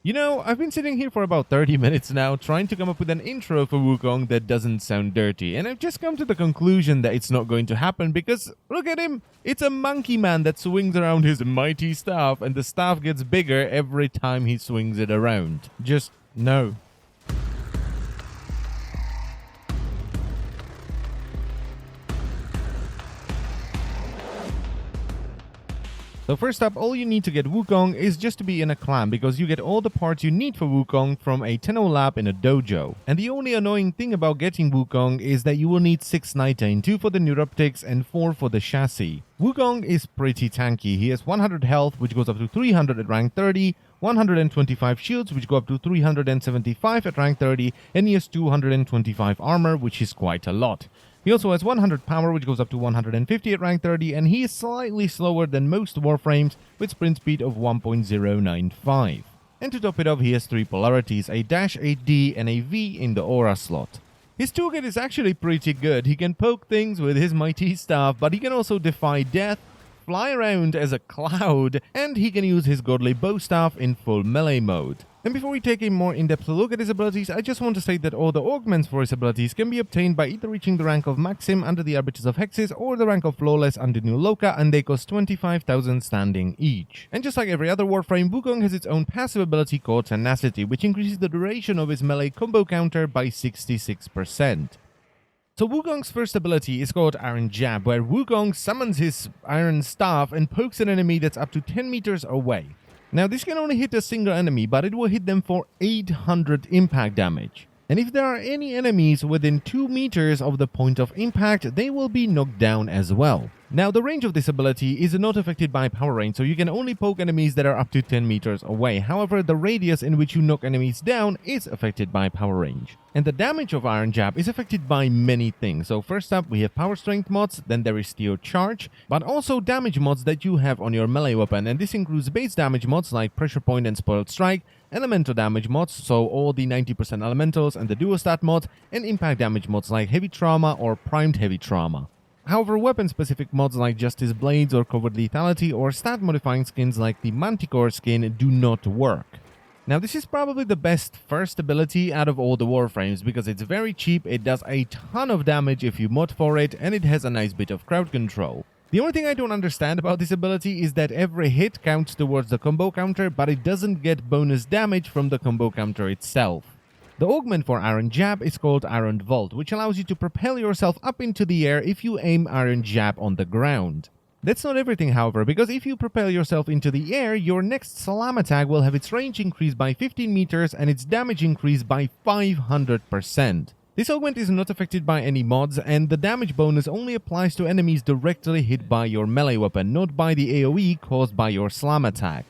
You know, I've been sitting here for about 30 minutes now trying to come up with an intro for Wukong that doesn't sound dirty, and I've just come to the conclusion that it's not going to happen because, look at him! It's a monkey man that swings around his mighty staff, and the staff gets bigger every time he swings it around. Just no. So first up, all you need to get Wukong is just to be in a clan, because you get all the parts you need for Wukong from a Tenno lab in a dojo. And the only annoying thing about getting Wukong is that you will need 6 Nighttime, 2 for the neuroptics and 4 for the chassis. Wukong is pretty tanky. He has 100 health, which goes up to 300 at rank 30, 125 shields, which go up to 375 at rank 30, and he has 225 armor, which is quite a lot. He also has 100 power, which goes up to 150 at rank 30, and he is slightly slower than most Warframes, with sprint speed of 1.095. And to top it off, he has 3 polarities, a dash, a D, and a V in the aura slot. His toolkit is actually pretty good. He can poke things with his mighty staff, but he can also defy death, fly around as a cloud, and he can use his godly bow staff in full melee mode. And before we take a more in-depth look at his abilities, I just want to state that all the augments for his abilities can be obtained by either reaching the rank of Maxim under the Arbiters of Hexes or the rank of Flawless under New Loka, and they cost 25,000 standing each. And just like every other Warframe, Wukong has its own passive ability called Tenacity, which increases the duration of his melee combo counter by 66%. So Wukong's first ability is called Iron Jab, where Wukong summons his iron staff and pokes an enemy that's up to 10 meters away. Now this can only hit a single enemy, but it will hit them for 800 impact damage. And if there are any enemies within 2 meters of the point of impact, they will be knocked down as well. Now the range of this ability is not affected by power range, so you can only poke enemies that are up to 10 meters away. However, the radius in which you knock enemies down is affected by power range. And the damage of Iron Jab is affected by many things. So first up, we have power strength mods, then there is steel charge, but also damage mods that you have on your melee weapon. And this includes base damage mods like pressure point and spoiled strike, elemental damage mods, so all the 90% elementals and the dual stat mods, and impact damage mods like heavy trauma or primed heavy trauma. However, weapon-specific mods like Justice Blades or Covert Lethality or stat-modifying skins like the Manticore skin do not work. Now this is probably the best first ability out of all the Warframes because it's very cheap, it does a ton of damage if you mod for it, and it has a nice bit of crowd control. The only thing I don't understand about this ability is that every hit counts towards the combo counter, but it doesn't get bonus damage from the combo counter itself. The augment for Iron Jab is called Iron Vault, which allows you to propel yourself up into the air if you aim Iron Jab on the ground. That's not everything, however, because if you propel yourself into the air, your next slam attack will have its range increased by 15 meters and its damage increased by 500%. This augment is not affected by any mods, and the damage bonus only applies to enemies directly hit by your melee weapon, not by the AoE caused by your slam attack.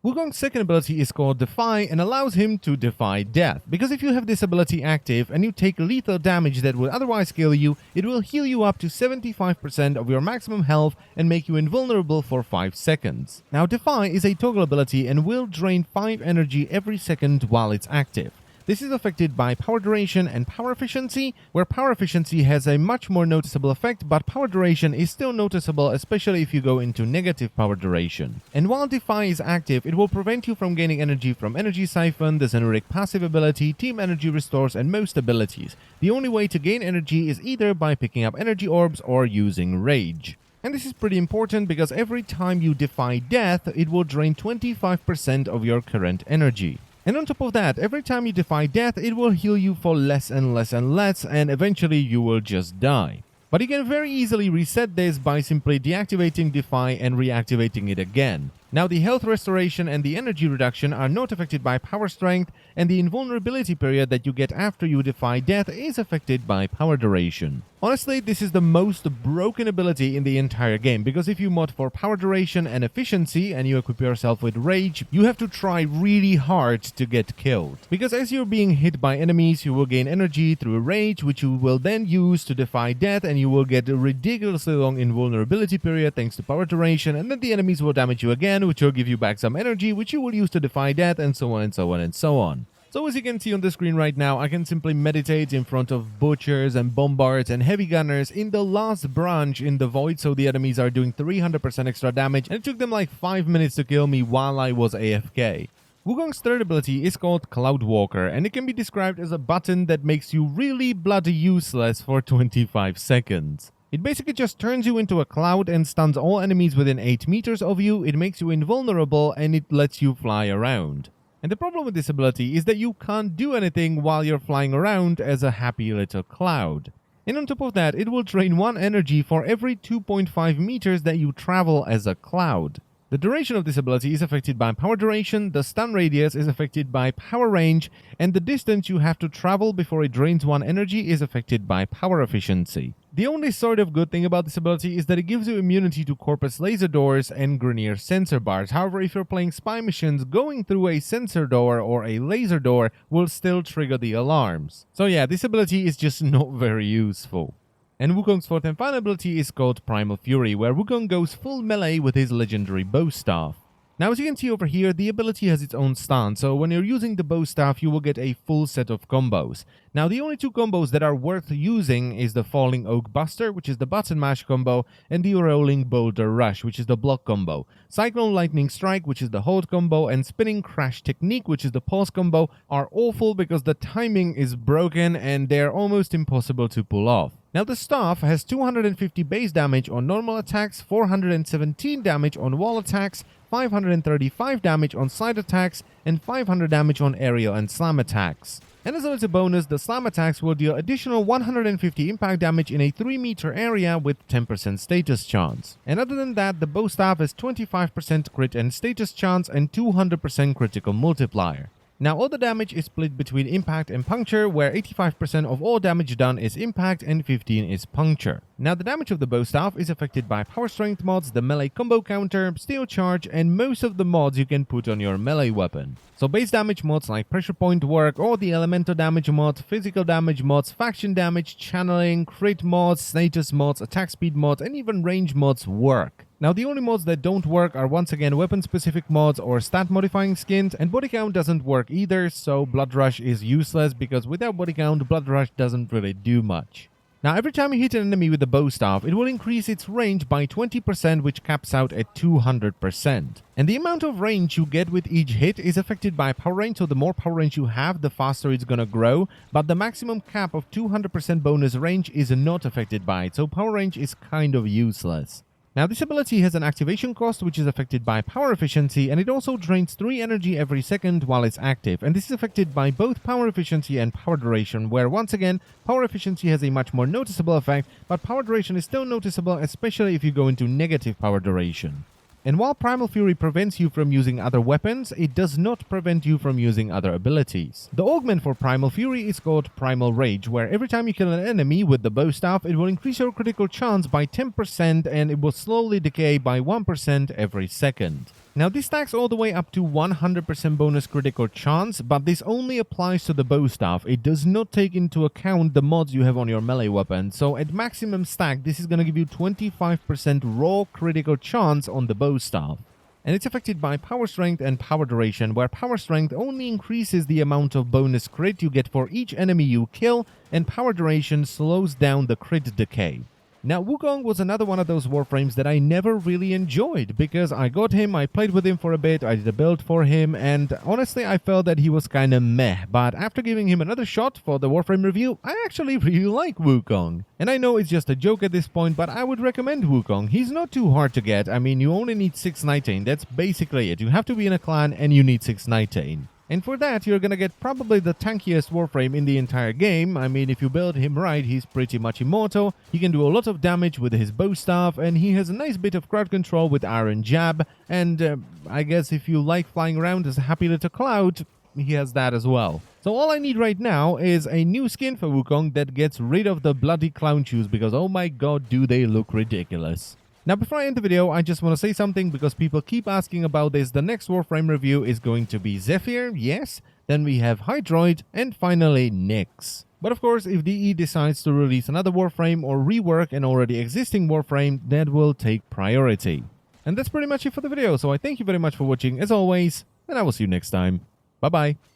Wukong's second ability is called Defy and allows him to defy death, because if you have this ability active and you take lethal damage that would otherwise kill you, it will heal you up to 75% of your maximum health and make you invulnerable for 5 seconds. Now Defy is a toggle ability and will drain 5 energy every second while it's active. This is affected by power duration and power efficiency, where power efficiency has a much more noticeable effect, but power duration is still noticeable, especially if you go into negative power duration. And while Defy is active, it will prevent you from gaining energy from Energy Siphon, the Xenuric passive ability, Team Energy Restores, and most abilities. The only way to gain energy is either by picking up energy orbs or using Rage. And this is pretty important because every time you defy death, it will drain 25% of your current energy. And on top of that, every time you defy death, it will heal you for less and less and less, and eventually you will just die. But you can very easily reset this by simply deactivating Defy and reactivating it again. Now the health restoration and the energy reduction are not affected by power strength, and the invulnerability period that you get after you defy death is affected by power duration. Honestly, this is the most broken ability in the entire game, because if you mod for power duration and efficiency and you equip yourself with Rage, you have to try really hard to get killed. Because as you're being hit by enemies, you will gain energy through Rage, which you will then use to defy death, and you will get a ridiculously long invulnerability period thanks to power duration, and then the enemies will damage you again, which will give you back some energy, which you will use to defy death, and so on and so on and so on. So as you can see on the screen right now, I can simply meditate in front of butchers and bombards and heavy gunners in the last branch in the void, so the enemies are doing 300% extra damage, and it took them like 5 minutes to kill me while I was AFK. Wukong's third ability is called Cloud Walker, and it can be described as a button that makes you really bloody useless for 25 seconds. It basically just turns you into a cloud and stuns all enemies within 8 meters of you, it makes you invulnerable, and it lets you fly around. And the problem with this ability is that you can't do anything while you're flying around as a happy little cloud. And on top of that, it will drain 1 energy for every 2.5 meters that you travel as a cloud. The duration of this ability is affected by power duration, the stun radius is affected by power range, and the distance you have to travel before it drains 1 energy is affected by power efficiency. The only sort of good thing about this ability is that it gives you immunity to Corpus laser doors and Grineer sensor bars. However, if you're playing spy missions, going through a sensor door or a laser door will still trigger the alarms. So yeah, this ability is just not very useful. And Wukong's fourth and final ability is called Primal Fury, where Wukong goes full melee with his legendary bow staff. Now, as you can see over here, the ability has its own stance, so when you're using the bow staff, you will get a full set of combos. Now, the only 2 combos that are worth using is the Falling Oak Buster, which is the button mash combo, and the Rolling Boulder Rush, which is the block combo. Cyclone Lightning Strike, which is the hold combo, and Spinning Crash Technique, which is the pause combo, are awful because the timing is broken and they're almost impossible to pull off. Now, the staff has 250 base damage on normal attacks, 417 damage on wall attacks, 535 damage on side attacks, and 500 damage on aerial and slam attacks. And as a little bonus, the slam attacks will deal additional 150 impact damage in a 3-meter area with 10% status chance. And other than that, the bow staff has 25% crit and status chance and 200% critical multiplier. Now, all the damage is split between impact and puncture, where 85% of all damage done is impact and 15% is puncture. Now, the damage of the bow staff is affected by power strength mods, the melee combo counter, steel charge, and most of the mods you can put on your melee weapon. So base damage mods like pressure point work, or the elemental damage mods, physical damage mods, faction damage, channeling, crit mods, status mods, attack speed mods, and even range mods work. Now, the only mods that don't work are once again weapon-specific mods or stat-modifying skins, and body count doesn't work either, so Blood Rush is useless because without body count, Blood Rush doesn't really do much. Now, every time you hit an enemy with the bow staff, it will increase its range by 20%, which caps out at 200%. And the amount of range you get with each hit is affected by power range, so the more power range you have, the faster it's gonna grow, but the maximum cap of 200% bonus range is not affected by it, so power range is kind of useless. Now, this ability has an activation cost which is affected by power efficiency, and it also drains 3 energy every second while it's active, and this is affected by both power efficiency and power duration, where once again, power efficiency has a much more noticeable effect, but power duration is still noticeable, especially if you go into negative power duration. And while Primal Fury prevents you from using other weapons, it does not prevent you from using other abilities. The augment for Primal Fury is called Primal Rage, where every time you kill an enemy with the bow staff, it will increase your critical chance by 10% and it will slowly decay by 1% every second. Now, this stacks all the way up to 100% bonus critical chance, but this only applies to the bow staff. It does not take into account the mods you have on your melee weapon, so at maximum stack, this is going to give you 25% raw critical chance on the bow staff. And it's affected by power strength and power duration, where power strength only increases the amount of bonus crit you get for each enemy you kill, and power duration slows down the crit decay. Now, Wukong was another one of those Warframes that I never really enjoyed, because I got him, I played with him for a bit, I did a build for him, and honestly I felt that he was kinda meh, but after giving him another shot for the Warframe review, I actually really like Wukong. And I know it's just a joke at this point, but I would recommend Wukong. He's not too hard to get. I mean, you only need 619, that's basically it. You have to be in a clan and you need 619. And for that, you're gonna get probably the tankiest Warframe in the entire game. I mean, if you build him right, he's pretty much immortal. He can do a lot of damage with his bow staff, and he has a nice bit of crowd control with Iron Jab. And I guess if you like flying around as a happy little cloud, he has that as well. So all I need right now is a new skin for Wukong that gets rid of the bloody clown shoes, because oh my god, do they look ridiculous. Now, before I end the video, I just want to say something because people keep asking about this. The next Warframe review is going to be Zephyr, yes. Then we have Hydroid, and finally Nyx. But of course, if DE decides to release another Warframe or rework an already existing Warframe, that will take priority. And that's pretty much it for the video, so I thank you very much for watching as always, and I will see you next time. Bye bye.